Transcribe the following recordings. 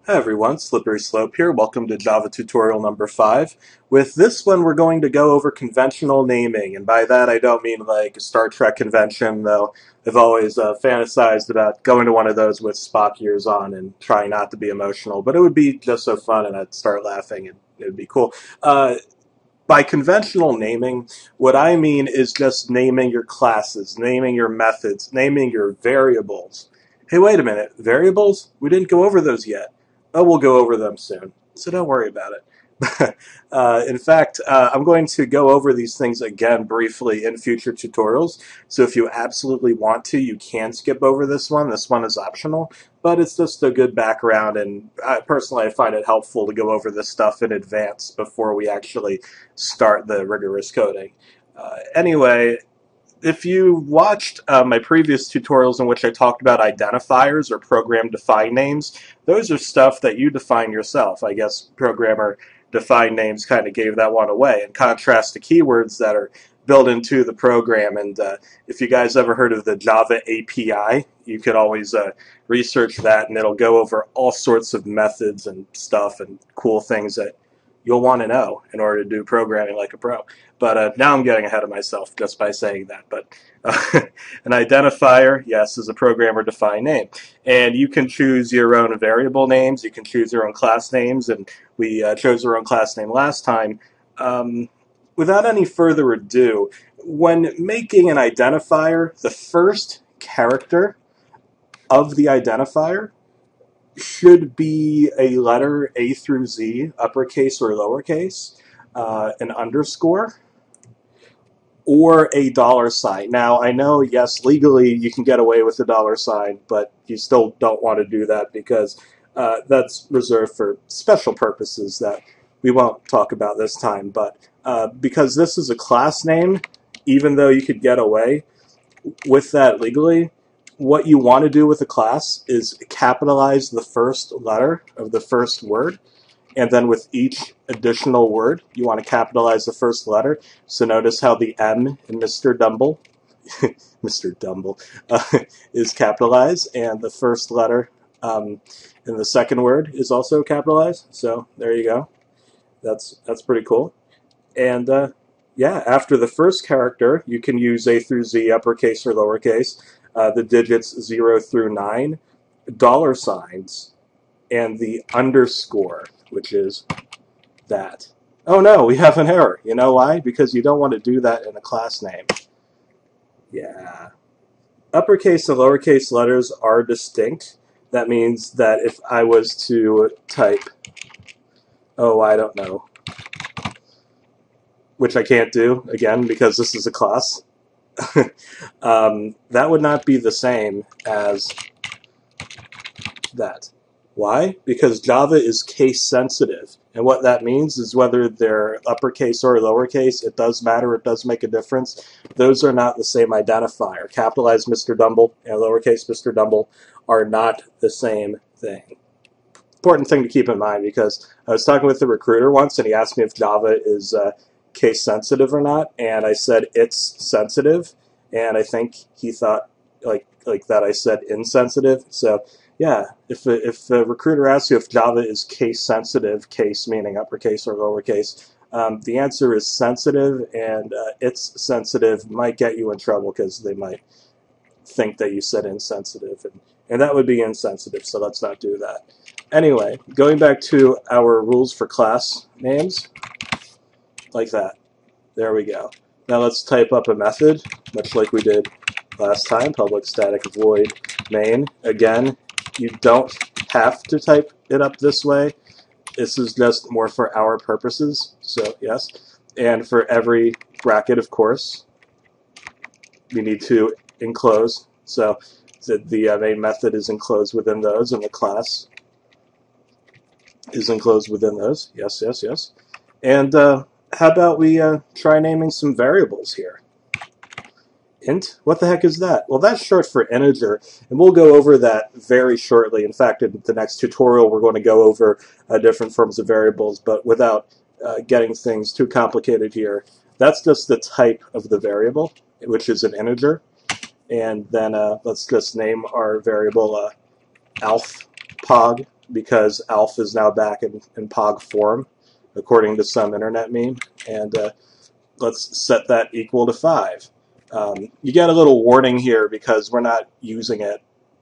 Hi everyone, Slippery Slope here. Welcome to Java tutorial number 5. With this one, we're going to go over conventional naming, and by that I don't mean like a Star Trek convention, though I've always fantasized about going to one of those with Spock ears on and trying not to be emotional, but it would be just so fun and I'd start laughing and it would be cool. By conventional naming, what I mean is just naming your classes, naming your methods, naming your variables. Hey, wait a minute, variables? We didn't go over those yet. Oh, we'll go over them soon, so don't worry about it. In fact, I'm going to go over these things again briefly in future tutorials, so if you absolutely want to, you can skip over this one. This one is optional, but it's just a good background, and personally I find it helpful to go over this stuff in advance before we actually start the rigorous coding. Anyway, if you watched my previous tutorials in which I talked about identifiers or program-defined names, those are stuff that you define yourself. I guess programmer-defined names kind of gave that one away, in contrast to keywords that are built into the program. And if you guys ever heard of the Java API, you could always research that, and it'll go over all sorts of methods and stuff and cool things that you'll want to know in order to do programming like a pro. But now I'm getting ahead of myself just by saying that. But an identifier, yes, is a programmer-defined name. And you can choose your own variable names. You can choose your own class names. And we chose our own class name last time. Without any further ado, when making an identifier, the first character of the identifier should be a letter A through Z, uppercase or lowercase, an underscore, or a $sign. Now, I know, yes, legally you can get away with a $sign, but you still don't want to do that because that's reserved for special purposes that we won't talk about this time. But because this is a class name, even though you could get away with that legally, what you want to do with a class is capitalize the first letter of the first word, and then with each additional word, you want to capitalize the first letter. So notice how the M in Mr. Dumble, Mr. Dumble, is capitalized, and the first letter in the second word is also capitalized. So there you go. That's pretty cool. And yeah, after the first character, you can use A through Z, uppercase or lowercase, the digits 0 through 9, $signs, and the underscore, which is that. Oh no, we have an error. You know why? Because you don't want to do that in a class name. Yeah. Uppercase and lowercase letters are distinct. That means that if I was to type, oh, I don't know, which I can't do, again, because this is a class, that would not be the same as that. Why? Because Java is case sensitive. And what that means is whether they're uppercase or lowercase, it does matter, it does make a difference. Those are not the same identifier. Capitalized Mr. Dumble and lowercase Mr. Dumble are not the same thing. Important thing to keep in mind, because I was talking with the recruiter once and he asked me if Java is case sensitive or not, and I said it's sensitive, and I think he thought like that I said insensitive. So yeah, if a recruiter asks you if Java is case sensitive, case meaning uppercase or lowercase, the answer is sensitive, and it's sensitive might get you in trouble because they might think that you said insensitive, and that would be insensitive, so let's not do that. Anyway, going back to our rules for class names, like that. There we go. Now let's type up a method, much like we did last time, public static void main. Again, you don't have to type it up this way. This is just more for our purposes, so yes. And for every bracket, of course, we need to enclose. So the main method is enclosed within those, and the class is enclosed within those. Yes, yes, yes. And how about we try naming some variables here? Int? What the heck is that? Well, that's short for integer, and we'll go over that very shortly. In fact, in the next tutorial, we're going to go over different forms of variables, but without getting things too complicated here. That's just the type of the variable, which is an integer. And then let's just name our variable alf pog because Alf is now back in Pog form, according to some internet meme. And let's set that equal to 5. You get a little warning here because we're not using it.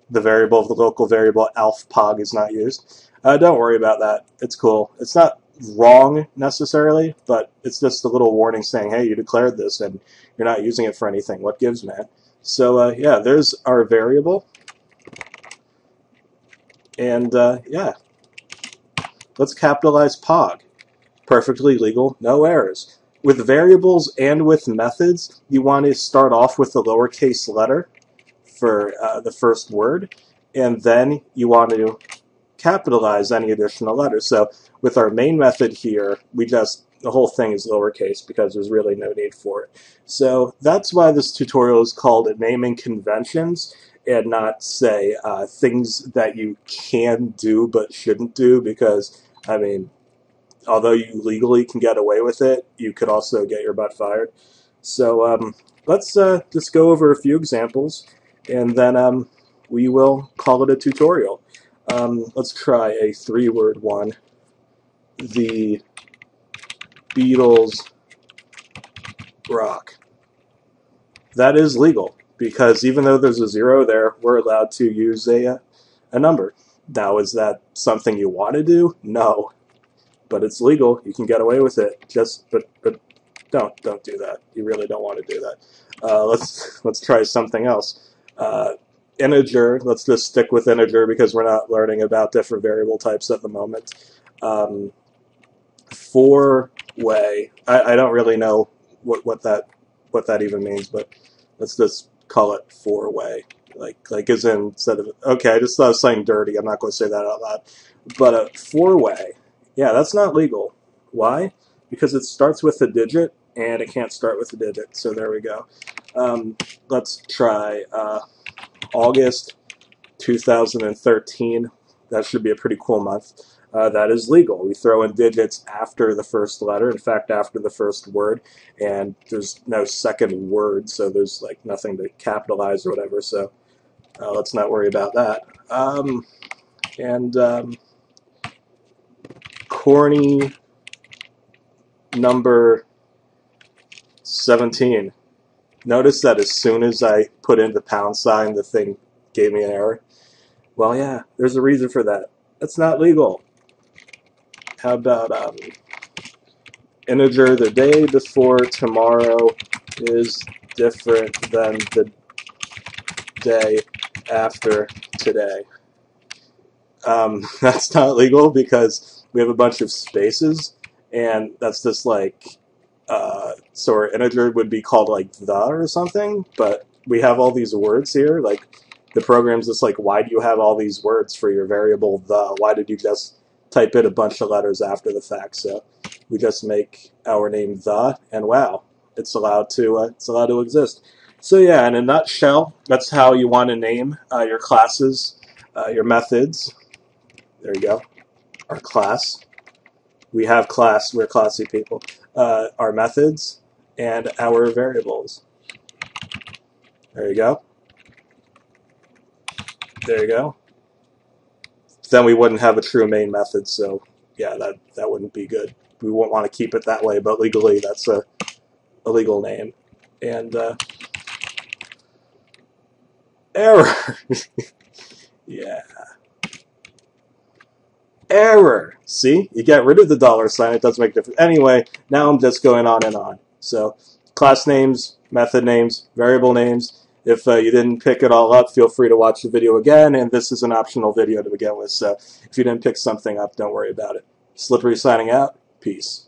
The variable, the local variable Alf Pog is not used. Don't worry about that. It's cool. It's not wrong necessarily, but it's just a little warning saying, hey, you declared this and you're not using it for anything. What gives, man? So yeah, there's our variable. And yeah, let's capitalize Pog. Perfectly legal, no errors. With variables and with methods, you want to start off with the lowercase letter for the first word, and then you want to capitalize any additional letters. So with our main method here, the whole thing is lowercase because there's really no need for it. So that's why this tutorial is called Naming Conventions and not, say, things that you can do but shouldn't do, because, I mean, although you legally can get away with it, you could also get your butt fired. So let's just go over a few examples, and then we will call it a tutorial. Let's try a 3-word one. The Beatles rock. That is legal, because even though there's a 0 there, we're allowed to use a number. Now, is that something you want to do? No. But it's legal. You can get away with it. But don't do that. You really don't want to do that. Let's try something else. Integer. Let's just stick with integer because we're not learning about different variable types at the moment. 4-way. I don't really know what that even means, but let's just call it 4-way. Like as in, instead of, okay, I just thought I was saying dirty. I'm not going to say that out loud. But a 4-way. Yeah, that's not legal. Why? Because it starts with a digit, and it can't start with a digit. So there we go. Let's try August 2013. That should be a pretty cool month. That is legal. We throw in digits after the first letter, in fact, after the first word, and there's no second word, so there's like nothing to capitalize or whatever, so let's not worry about that. Corny number 17. Notice that as soon as I put in the pound sign, the thing gave me an error. Well, yeah, there's a reason for that. That's not legal. How about integer, the day before tomorrow is different than the day after today. That's not legal because we have a bunch of spaces, and that's just like, so our integer would be called like the or something, but we have all these words here, like the program's just like, why do you have all these words for your variable the? Why did you just type in a bunch of letters after the fact? So we just make our name the, and wow, it's allowed to exist. So yeah, in a nutshell, that's how you want to name your classes, your methods. There you go. Our class. We have class. We're classy people. Our methods and our variables. There you go. There you go. Then we wouldn't have a true main method, so yeah, that wouldn't be good. We won't want to keep it that way, but legally that's a legal name. And error. Yeah. Error. See? You get rid of the $sign, it doesn't make a difference. Anyway, now I'm just going on and on. So, class names, method names, variable names. If you didn't pick it all up, feel free to watch the video again, and this is an optional video to begin with, so if you didn't pick something up, don't worry about it. Slippery signing out. Peace.